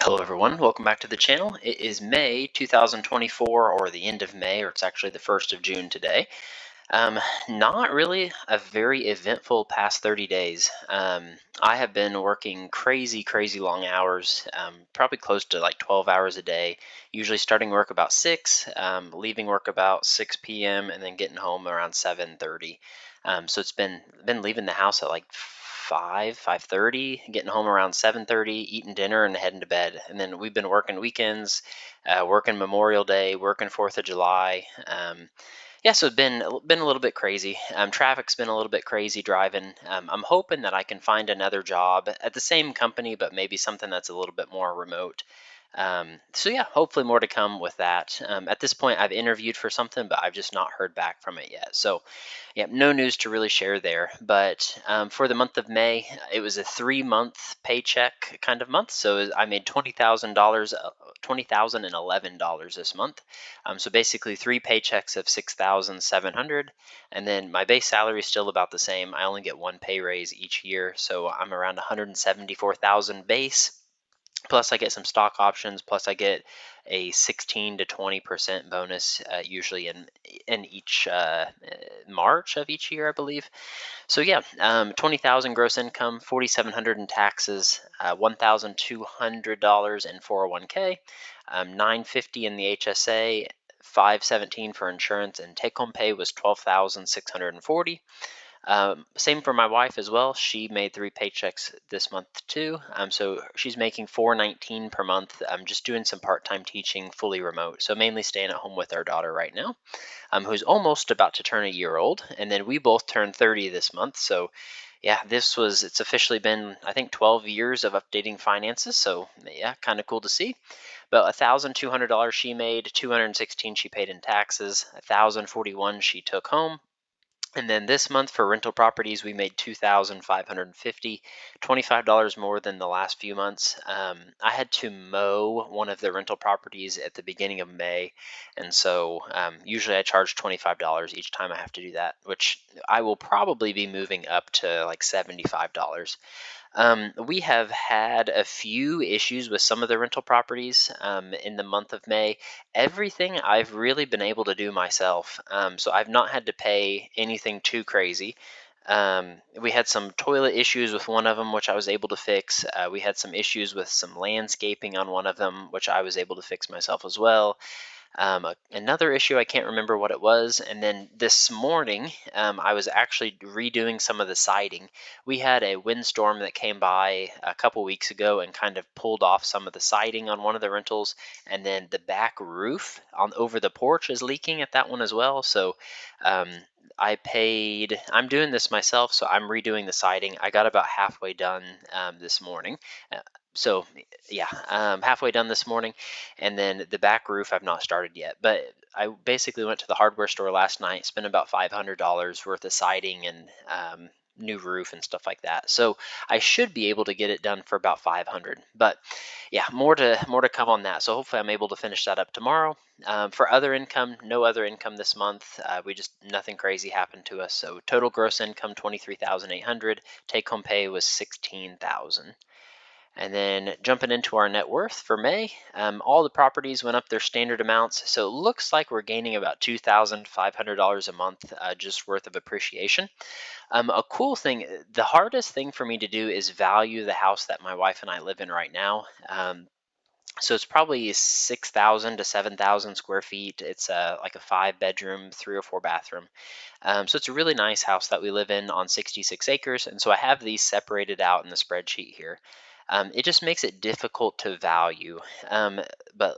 Hello everyone, welcome back to the channel. It is May 2024, or the end of May, or it's actually the 1st of June today. Not really a very eventful past 30 days. I have been working crazy long hours, probably close to like 12 hours a day, usually starting work about 6, leaving work about 6 p.m., and then getting home around 7:30. So it's been leaving the house at like 5:30, getting home around 7:30, eating dinner, and heading to bed. And then we've been working weekends, working Memorial Day, working 4th of July. Yeah, so it's been a little bit crazy. Traffic's been a little bit crazy driving. I'm hoping that I can find another job at the same company, but maybe something that's a little bit more remote. So yeah, hopefully more to come with that. At this point, I've interviewed for something, but I've just not heard back from it yet. So yeah, no news to really share there. But for the month of May, it was a 3-month paycheck kind of month. So I made $20,000, $20,011 this month. So basically 3 paychecks of 6,700, and then my base salary is still about the same. I only get 1 pay raise each year, so I'm around 174,000 base. Plus, I get some stock options. Plus, I get a 16 to 20% bonus, usually in each March of each year, I believe. So yeah, 20,000 gross income, 4,700 in taxes, $1,200 in 401k, 950 in the HSA, 517 for insurance, and take-home pay was 12,640. Same for my wife as well. She made 3 paychecks this month too. So she's making 419 per month. I'm just doing some part-time teaching, fully remote. So mainly staying at home with our daughter right now, who's almost about to turn a year old. And then we both turned 30 this month. So yeah, it's officially been, I think, 12 years of updating finances. So yeah, kind of cool to see. But $1,200 she made, 216 she paid in taxes, 1,041 she took home. And then this month for rental properties, we made 2,550, $25 more than the last few months. I had to mow one of the rental properties at the beginning of May, and so usually I charge $25 each time I have to do that, which I will probably be moving up to like $75. We have had a few issues with some of the rental properties in the month of May. Everything I've really been able to do myself, so I've not had to pay anything too crazy. We had some toilet issues with one of them, which I was able to fix. We had some issues with some landscaping on one of them, which I was able to fix myself as well. Another issue, I can't remember what it was. And then this morning, I was actually redoing some of the siding. We had a windstorm that came by a couple weeks ago and kind of pulled off some of the siding on one of the rentals. And then the back roof on over the porch is leaking at that one as well. So um, I'm doing this myself, so I'm redoing the siding. I got about halfway done this morning. Uh, so yeah, halfway done this morning, and then the back roof I've not started yet. But I basically went to the hardware store last night, spent about $500 worth of siding and new roof and stuff like that. So I should be able to get it done for about 500. But yeah, more to come on that. So hopefully I'm able to finish that up tomorrow. For other income, no other income this month. We just nothing crazy happened to us. So total gross income 23,800. Take home pay was 16,000. And then jumping into our net worth for May, all the properties went up their standard amounts. So it looks like we're gaining about $2,500 a month just worth of appreciation. A cool thing, the hardest thing for me to do is value the house that my wife and I live in right now. So it's probably 6,000 to 7,000 square feet. It's like a 5 bedroom, 3 or 4 bathroom. So it's a really nice house that we live in on 66 acres. And so I have these separated out in the spreadsheet here. It just makes it difficult to value. But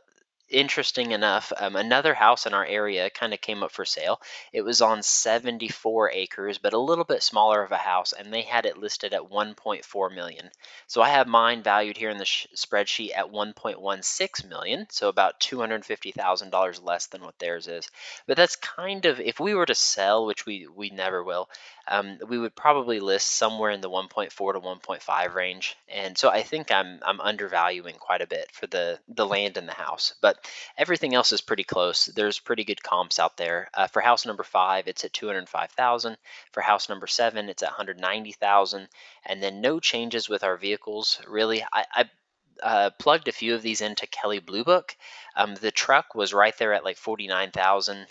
interesting enough, another house in our area kind of came up for sale. It was on 74 acres, but a little bit smaller of a house, and they had it listed at 1.4 million. So I have mine valued here in the spreadsheet at 1.16 million, so about $250,000 less than what theirs is. But that's kind of, if we were to sell, which we never will, we would probably list somewhere in the 1.4 to 1.5 range. And so I think I'm undervaluing quite a bit for the land and the house. But everything else is pretty close. There's pretty good comps out there. For house number 5, it's at 205,000. For house number 7, it's at 190,000. And then no changes with our vehicles. Really, plugged a few of these into Kelly Blue Book. The truck was right there at like 49,000.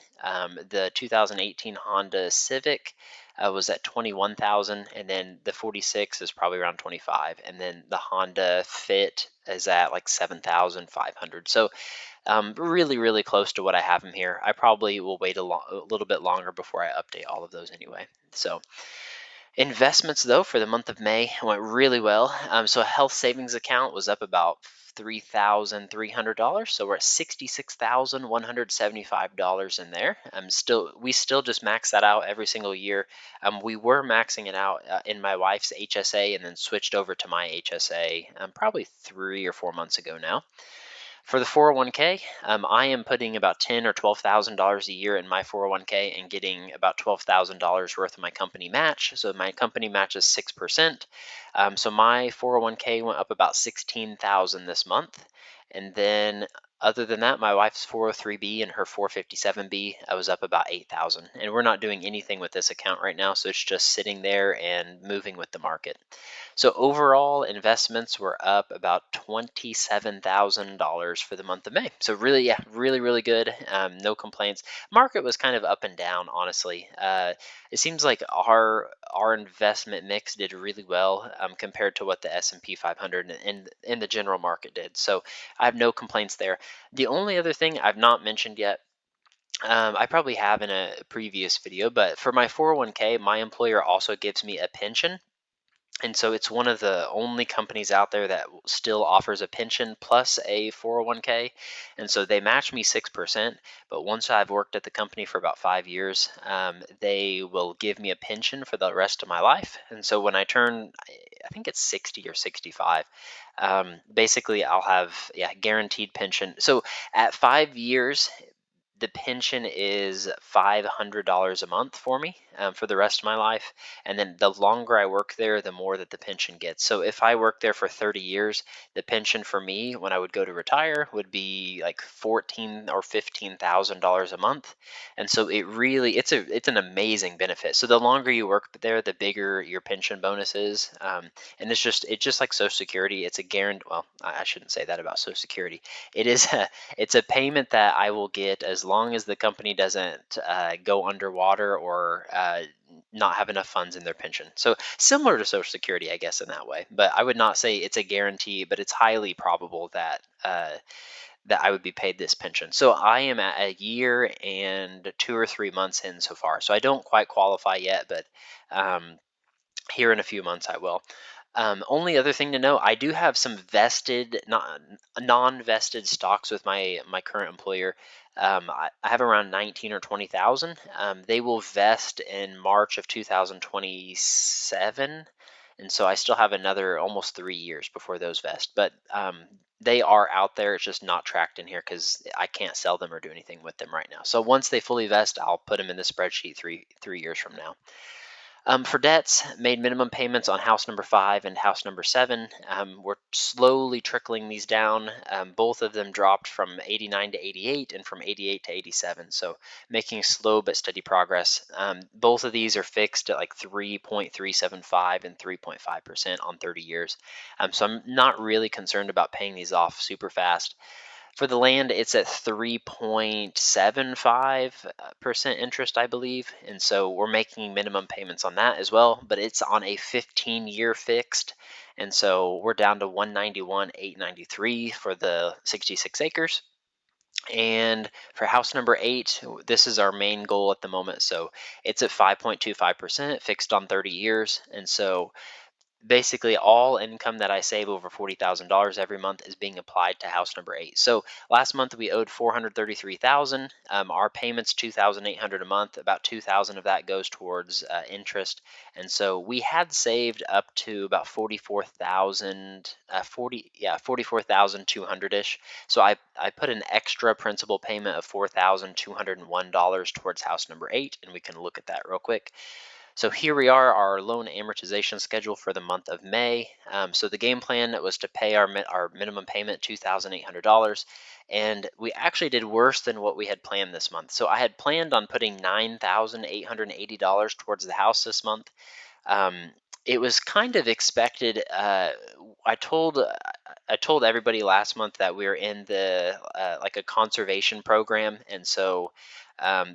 The 2018 Honda Civic was at 21,000, and then the 46 is probably around 25, and then the Honda Fit is at like 7,500. So really, really close to what I have them here. I probably will wait a little bit longer before I update all of those anyway. So investments, though, for the month of May went really well. So a health savings account was up about $3,300. So we're at $66,175 in there. We still just max that out every single year. We were maxing it out in my wife's HSA and then switched over to my HSA probably 3 or 4 months ago now. For the 401k, I am putting about $10,000 or $12,000 a year in my 401k and getting about $12,000 worth of my company match. So my company matches 6%. So my 401k went up about 16,000 this month, and then other than that, my wife's 403b and her 457b was up about 8,000. And we're not doing anything with this account right now, so it's just sitting there and moving with the market. So overall investments were up about $27,000 for the month of May. So really, yeah, really, really good. No complaints. Market was kind of up and down, honestly. It seems like our investment mix did really well compared to what the S&P 500 and the general market did. So I have no complaints there. The only other thing I've not mentioned yet, I probably have in a previous video, but for my 401k, my employer also gives me a pension. And so it's one of the only companies out there that still offers a pension plus a 401k. And so they match me 6%. But once I've worked at the company for about 5 years, they will give me a pension for the rest of my life. And so when I turn, I think it's 60 or 65, basically I'll have, yeah, guaranteed pension. So at 5 years, the pension is $500 a month for me for the rest of my life. And then the longer I work there, the more that the pension gets. So if I work there for 30 years, the pension for me when I would go to retire would be like $14,000 or $15,000 a month. And so it's an amazing benefit. So the longer you work there, the bigger your pension bonus is. And it's just like Social Security. It's a guarantee. Well, I shouldn't say that about Social Security. It is it's a payment that I will get as long as the company doesn't go underwater or not have enough funds in their pension. So similar to Social Security, I guess, in that way. But I would not say it's a guarantee, but it's highly probable that I would be paid this pension. So I am at a year and 2 or 3 months in so far. So I don't quite qualify yet, but here in a few months I will. Only other thing to know, I do have some vested, non-vested stocks with my current employer. I have around 19 or 20,000. They will vest in March of 2027, and so I still have another almost 3 years before those vest. But they are out there. It's just not tracked in here because I can't sell them or do anything with them right now. So once they fully vest, I'll put them in the spreadsheet three years from now. For debts, made minimum payments on house number 5 and house number 7. We're slowly trickling these down. Both of them dropped from 89 to 88 and from 88 to 87. So making slow but steady progress. Both of these are fixed at like 3.375 and 3.5% on 30 years. So I'm not really concerned about paying these off super fast. For the land, it's at 3.75% interest, I believe. And so we're making minimum payments on that as well, but it's on a 15-year fixed. And so we're down to 191,893 for the 66 acres. And for house number 8, this is our main goal at the moment. So it's at 5.25% fixed on 30 years. And so basically all income that I save over $40,000 every month is being applied to house number 8. So last month we owed $433,000. Our payments $2,800 a month. About $2,000 of that goes towards interest, and so we had saved up to about 44,200 ish. So I put an extra principal payment of $4,201 towards house number 8, and we can look at that real quick. So here we are, our loan amortization schedule for the month of May. So the game plan was to pay our minimum payment, $2,800, and we actually did worse than what we had planned this month. So I had planned on putting $9,880 towards the house this month. It was kind of expected. I told I told everybody last month that we were in the like a conservation program, and so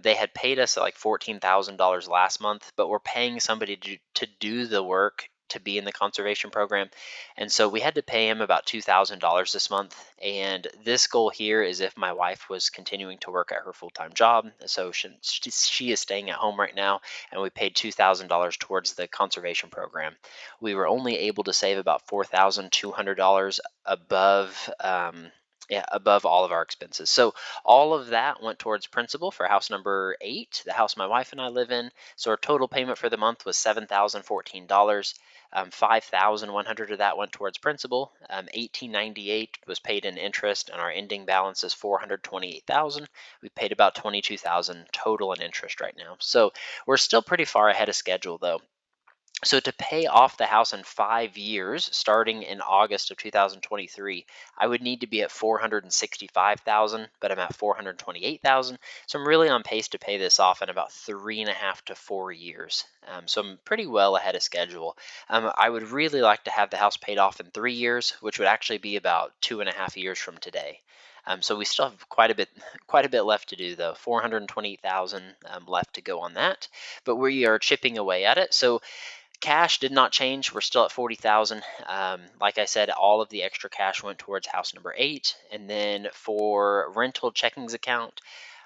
they had paid us like $14,000 last month, but we're paying somebody to do the work to be in the conservation program, and so we had to pay him about $2,000 this month. And this goal here is if my wife was continuing to work at her full-time job, so she is staying at home right now, and we paid $2,000 towards the conservation program. We were only able to save about $4,200 above yeah, above all of our expenses. So all of that went towards principal for house number 8, the house my wife and I live in. So our total payment for the month was $7,014. 5,100 of that went towards principal. 1,898 was paid in interest, and our ending balance is 428,000. We paid about 22,000 total in interest right now. So we're still pretty far ahead of schedule, though. So to pay off the house in 5 years, starting in August of 2023, I would need to be at 465,000, but I'm at 428,000. So I'm really on pace to pay this off in about 3.5 to 4 years. So I'm pretty well ahead of schedule. I would really like to have the house paid off in 3 years, which would actually be about 2.5 years from today. So we still have quite a bit left to do, though. 428,000 left to go on that, but we are chipping away at it. So cash did not change. We're still at 40,000. Like I said, all of the extra cash went towards house number 8. And then for rental checkings account,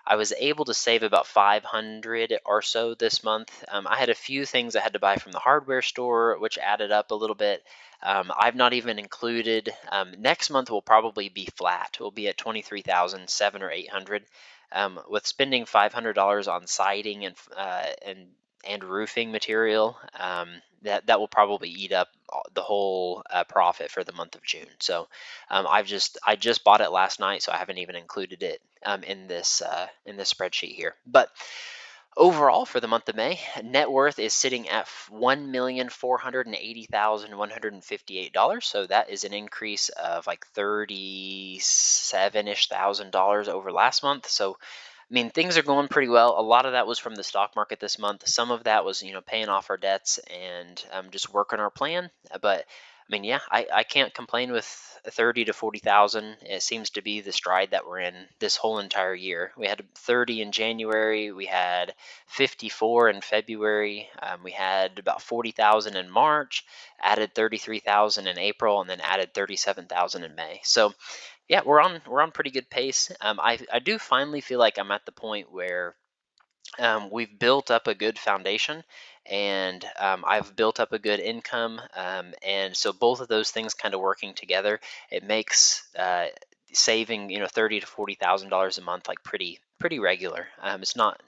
I was able to save about 500 or so this month. I had a few things I had to buy from the hardware store, which added up a little bit. I've not even included. Next month will probably be flat. We'll be at 23,007 or 800. With spending $500 on siding and roofing material, that will probably eat up the whole profit for the month of June. So I just bought it last night, so I haven't even included it in this spreadsheet here. But overall, for the month of May, net worth is sitting at $1,480,158. So that is an increase of like 37-ish thousand dollars over last month. So I mean, things are going pretty well. A lot of that was from the stock market this month. Some of that was, paying off our debts and just working our plan. But I mean, yeah, I can't complain with 30 to 40,000. It seems to be the stride that we're in this whole entire year. We had 30 in January. We had 54 in February. We had about 40,000 in March. Added 33,000 in April, and then added 37,000 in May. So yeah, we're on pretty good pace. I do finally feel like I'm at the point where we've built up a good foundation, and I've built up a good income, and so both of those things kind of working together, it makes saving 30 to $40,000 a month like pretty regular. It's not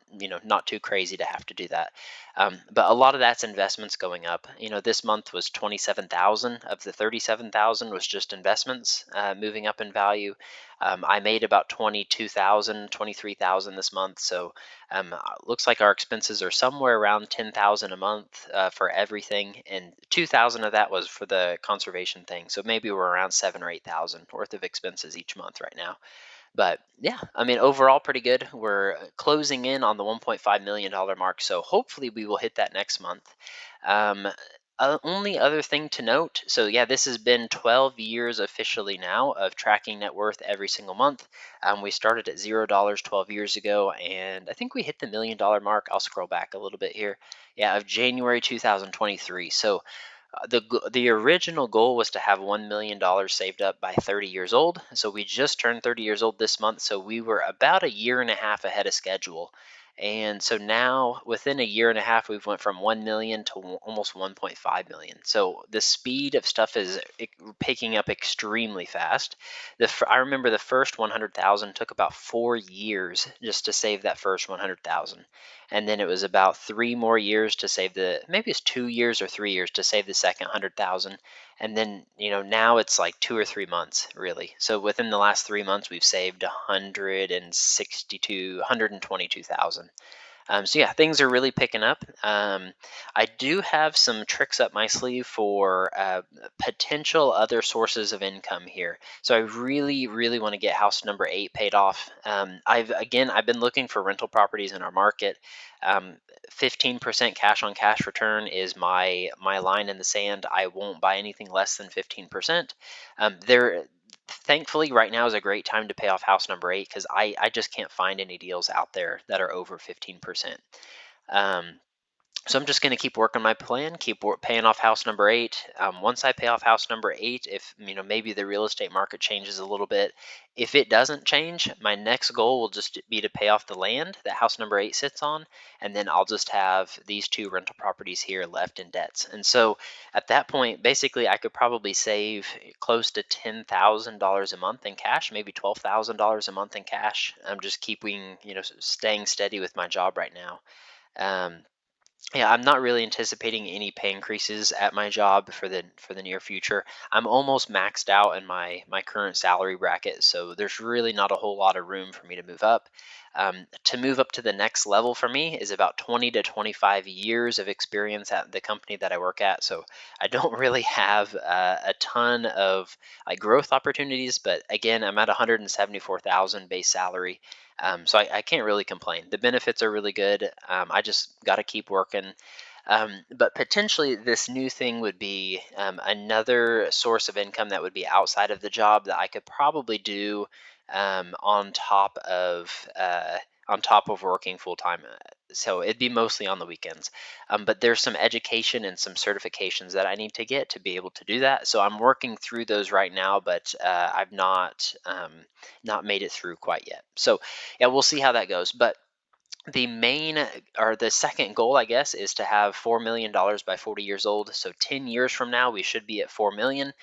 not too crazy to have to do that, but a lot of that's investments going up. This month was 27,000 of the 37,000 was just investments moving up in value. I made about 22,000, 23,000 this month, so looks like our expenses are somewhere around 10,000 a month for everything, and 2,000 of that was for the conservation thing. So maybe we're around 7 or 8,000 worth of expenses each month right now. But yeah, I mean, overall pretty good. We're closing in on the $1.5 million mark, so hopefully we will hit that next month. Um, Only other thing to note, so yeah, this has been 12 years officially now of tracking net worth every single month. We started at $0 12 years ago, and I think we hit the $1 million mark. I'll scroll back a little bit here. Yeah, of January 2023. So the original goal was to have $1 million saved up by 30 years old. So we just turned 30 years old this month. So we were about a year and a half ahead of schedule. And so now within a year and a half, we've went from 1 million to almost 1.5 million. So the speed of stuff is picking up extremely fast. I remember the first 100,000 took about 4 years just to save that first 100,000. And then it was about 3 more years to save maybe it's 2 years or 3 years to save the second 100,000. And then now it's like 2 or 3 months really. So within the last 3 months we've saved 122,000. So yeah, things are really picking up. I do have some tricks up my sleeve for potential other sources of income here. So I really, really want to get house number 8 paid off. I've been looking for rental properties in our market. Um, 15% cash on cash return is my line in the sand. I won't buy anything less than 15%. There Thankfully right now is a great time to pay off house number 8 because I just can't find any deals out there that are over 15%. Um, so I'm just going to keep working my plan, paying off house number 8. Once I pay off house number 8, if maybe the real estate market changes a little bit, if it doesn't change, my next goal will just be to pay off the land that house number 8 sits on, and then I'll just have these 2 rental properties here left in debts. And so at that point, basically, I could probably save close to $10,000 a month in cash, maybe $12,000 a month in cash. I'm just keeping, staying steady with my job right now. Um, yeah, I'm not really anticipating any pay increases at my job for the near future. I'm almost maxed out in my current salary bracket, so there's really not a whole lot of room for me to move up. To move up to the next level for me is about 20 to 25 years of experience at the company that I work at. So I don't really have a ton of like growth opportunities, but again, I'm at 174,000 base salary. So I can't really complain. The benefits are really good. I just got to keep working. But potentially, this new thing would be another source of income that would be outside of the job that I could probably do on on top of working full time. So it'd be mostly on the weekends. But there's some education and some certifications that I need to get to be able to do that. So I'm working through those right now, but I've not made it through quite yet. So yeah, we'll see how that goes. But the main or the second goal, I guess, is to have $4 million by 40 years old. So 10 years from now, we should be at 4 million.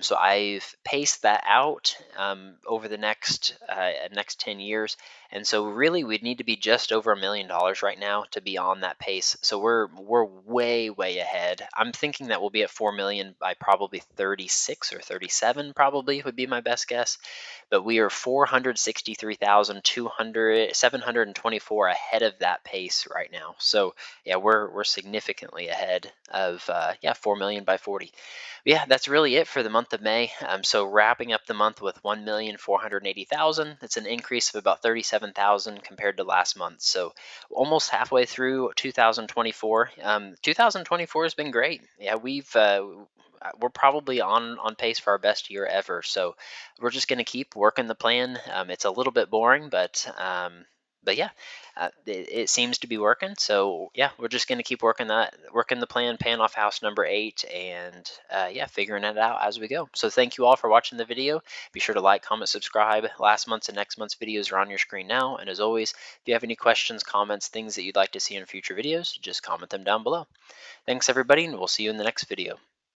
So I've paced that out over the next 10 years. And so really we'd need to be just over $1 million right now to be on that pace. So we're way ahead. I'm thinking that we'll be at 4 million by probably 36 or 37 probably would be my best guess, but we are 724 ahead of that pace right now. So yeah, we're significantly ahead of 4 million by 40. Yeah, that's really it for the month of May. So wrapping up the month with 1,480,000. It's an increase of about 37,000 compared to last month. So almost halfway through 2024. 2024 has been great. Yeah, we're probably on pace for our best year ever. So we're just going to keep working the plan. It's a little bit boring, but yeah, it seems to be working. So yeah, we're just going to keep working the plan, paying off house number 8, and yeah, figuring it out as we go. So thank you all for watching the video. Be sure to like, comment, subscribe. Last month's and next month's videos are on your screen now. And as always, if you have any questions, comments, things that you'd like to see in future videos, just comment them down below. Thanks everybody, and we'll see you in the next video.